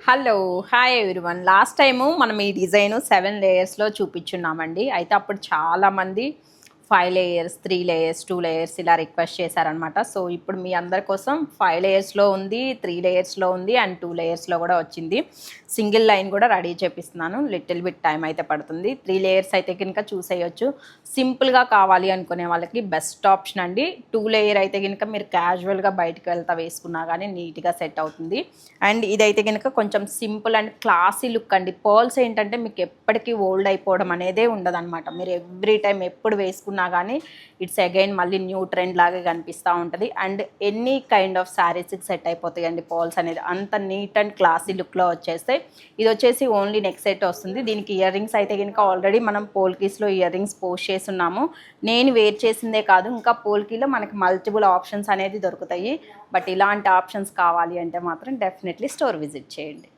Hello hi everyone. Last time మనం ఈ design 7 లేయర్స్లో చూపించున్నామండి. అయితే అప్పుడు చాలామంది 5 లేయర్స్, 3 లేయర్స్, 2 లేయర్స్ ఇలా రిక్వెస్ట్ చేశారనమాట. సో ఇప్పుడు మీ అందరి కోసం 5 లేయర్స్లో ఉంది, 3 లేయర్స్లో ఉంది అండ్ 2 లేయర్స్లో కూడా వచ్చింది. సింగిల్ లైన్ కూడా రెడీ చేపిస్తున్నాను. లిటిల్ బిట్ టైం అయితే పడుతుంది. 3 లేయర్స్ అయితే కనుక చూసేయచ్చు. సింపుల్గా కావాలి అనుకునే వాళ్ళకి బెస్ట్ ఆప్షన్ అండి. 2 లేయర్ అయితే కనుక మీరు క్యాజువల్గా బయటకు వెళ్తా వేసుకున్నా కానీ నీట్గా సెట్ అవుతుంది. అండ్ ఇదైతే కనుక కొంచెం సింపుల్ అండ్ క్లాసీ లుక్ అండి. పర్ల్స్ ఏంటంటే మీకు ఎప్పటికీ ఓల్డ్ అయిపోవడం అనేదే ఉండదన్నమాట. మీరు ఎవ్రీ టైం ఎప్పుడు వేసుకున్నా కానీ ఇట్స్ అగైన్ మళ్ళీ న్యూ ట్రెండ్ లాగా కనిపిస్తూ ఉంటుంది. అండ్ ఎనీ కైండ్ ఆఫ్ శారీస్కి సెట్ అయిపోతాయండి పర్ల్స్ అనేది. అంత నీట్ అండ్ క్లాసీ లుక్లో వచ్చేస్తే ఇది వచ్చేసి ఓన్లీ నెక్ సెట్ వస్తుంది. దీనికి ఇయర్ రింగ్స్ అయితే కనుక ఆల్రెడీ మనం పోల్కీస్లో ఇయర్ రింగ్స్ పోస్ట్ చేస్తున్నాము. నేను వేర్ చేసిందే కాదు, ఇంకా పోల్కీలో మనకి మల్టిపుల్ ఆప్షన్స్ అనేది దొరుకుతాయి. బట్ ఇలాంటి ఆప్షన్స్ కావాలి అంటే మాత్రం డెఫినెట్లీ స్టోర్ విజిట్ చేయండి.